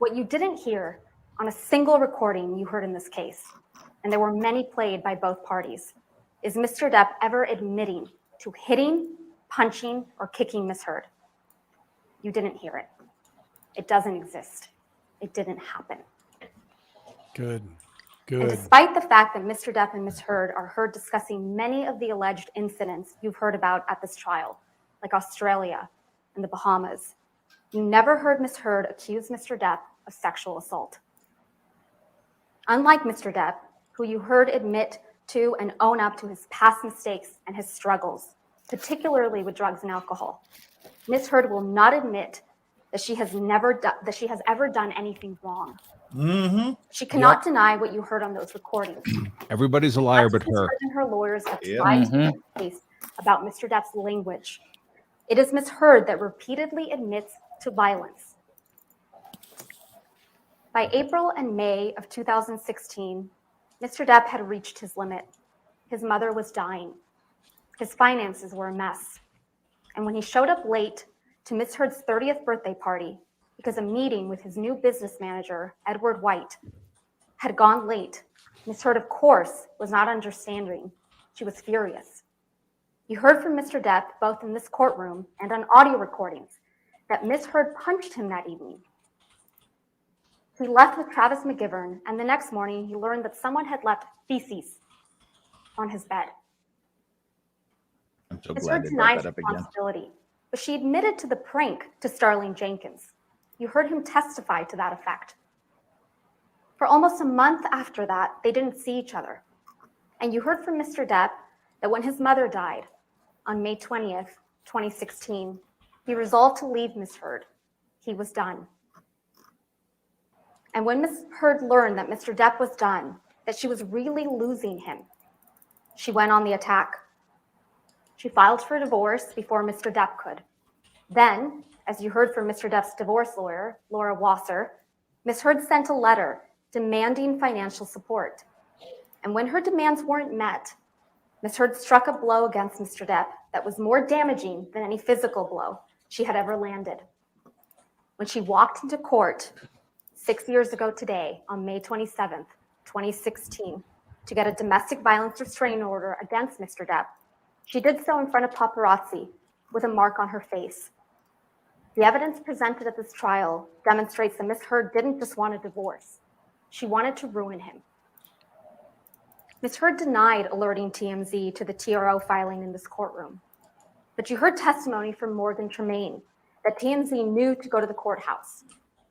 What you didn't hear on a single recording you heard in this case, and there were many played by both parties, is Mr. Depp ever admitting to hitting, punching, or kicking Ms. Heard. You didn't hear it. It doesn't exist. It didn't happen. Good. And despite the fact that Mr. Depp and Ms. Heard are heard discussing many of the alleged incidents you've heard about at this trial, like Australia and the Bahamas, you never heard Ms. Heard accuse Mr. Depp of sexual assault. Unlike Mr. Depp, who you heard admit to and own up to his past mistakes and his struggles, particularly with drugs and alcohol, Ms. Heard will not admit that she has ever done anything wrong. Mm-hmm. She cannot deny what you heard on those recordings. Everybody's a liar but her. And her lawyers have tried to make a case about Mr. Depp's language. It is Ms. Heard that repeatedly admits to violence. By April and May of 2016, Mr. Depp had reached his limit. His mother was dying. His finances were a mess. And when he showed up late to Ms. Heard's 30th birthday party, because a meeting with his new business manager, Edward White, had gone late, Ms. Heard, of course, was not understanding. She was furious. You heard from Mr. Depp, both in this courtroom and on audio recordings, that Ms. Heard punched him that evening. He left with Travis McGivern, and the next morning he learned that someone had left feces on his bed. I'm so Ms. glad Heard they denied brought that up again. responsibility, but she admitted to the prank to Starling Jenkins. You heard him testify to that effect. For almost a month after that, they didn't see each other. And you heard from Mr. Depp that when his mother died on May 20th, 2016, he resolved to leave Ms. Heard. He was done. And when Ms. Heard learned that Mr. Depp was done, that she was really losing him, she went on the attack. She filed for divorce before Mr. Depp could. Then, as you heard from Mr. Depp's divorce lawyer, Laura Wasser, Ms. Heard sent a letter demanding financial support. And when her demands weren't met, Ms. Heard struck a blow against Mr. Depp that was more damaging than any physical blow she had ever landed. When she walked into court 6 years ago today, on May 27th, 2016, to get a domestic violence restraining order against Mr. Depp, she did so in front of paparazzi with a mark on her face. The evidence presented at this trial demonstrates that Ms. Heard didn't just want a divorce. She wanted to ruin him. Ms. Heard denied alerting TMZ to the TRO filing in this courtroom. But you heard testimony from Morgan Tremaine that TMZ knew to go to the courthouse,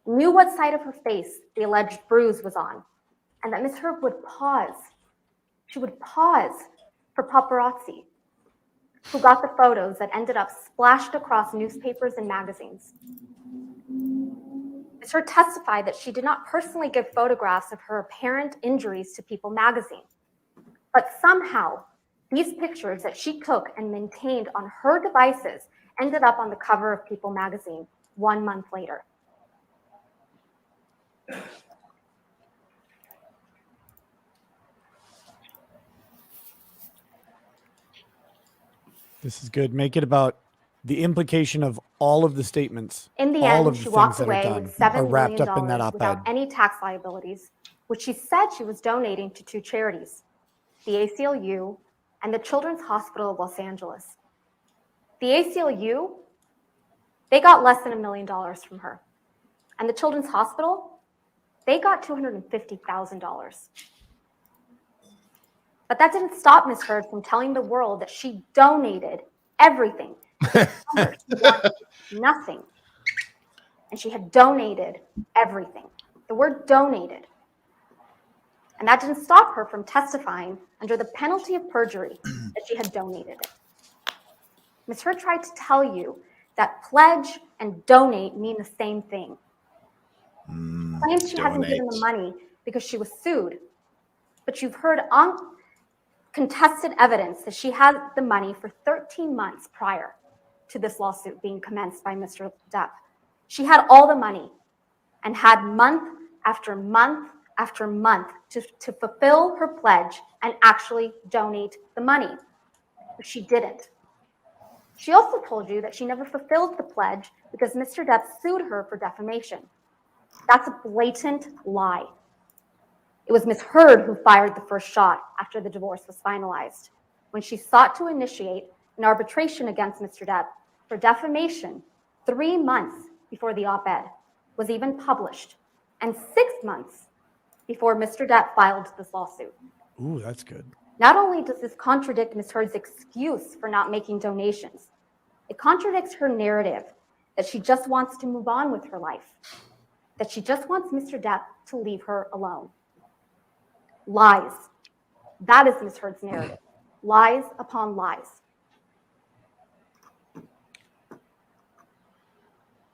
knew what side of her face the alleged bruise was on, and that Ms. Heard would pause. She would pause for paparazzi, who got the photos that ended up splashed across newspapers and magazines. Ms. Heard testified that she did not personally give photographs of her apparent injuries to People magazine, but somehow these pictures that she took and maintained on her devices ended up on the cover of People magazine 1 month later. This is good. Make it about the implication of all of the statements. In the all end, of she the walked things that are away done with $7 are wrapped million up in that op-ed. without any tax liabilities, which she said she was donating to 2 charities, the ACLU and the Children's Hospital of Los Angeles. The ACLU, they got less than $1 million from her. And the Children's Hospital, they got $250,000. But that didn't stop Ms. Heard from telling the world that she donated everything. Nothing. And she had donated everything. The word donated. And that didn't stop her from testifying under the penalty of perjury that she had donated it. Ms. Heard tried to tell you that pledge and donate mean the same thing. Claims she hasn't given the money because she was sued. But you've heard uncontested evidence that she had the money for 13 months prior to this lawsuit being commenced by Mr. Depp. She had all the money and had month after month after month to fulfill her pledge and actually donate the money. But she didn't. She also told you that she never fulfilled the pledge because Mr. Depp sued her for defamation. That's a blatant lie. It was Ms. Heard who fired the first shot after the divorce was finalized, when she sought to initiate an arbitration against Mr. Depp for defamation 3 months before the op-ed was even published, and 6 months before Mr. Depp filed this lawsuit. Ooh, that's good. Not only does this contradict Ms. Heard's excuse for not making donations, it contradicts her narrative that she just wants to move on with her life, that she just wants Mr. Depp to leave her alone. Lies. That is Ms. Heard's narrative. Lies upon lies.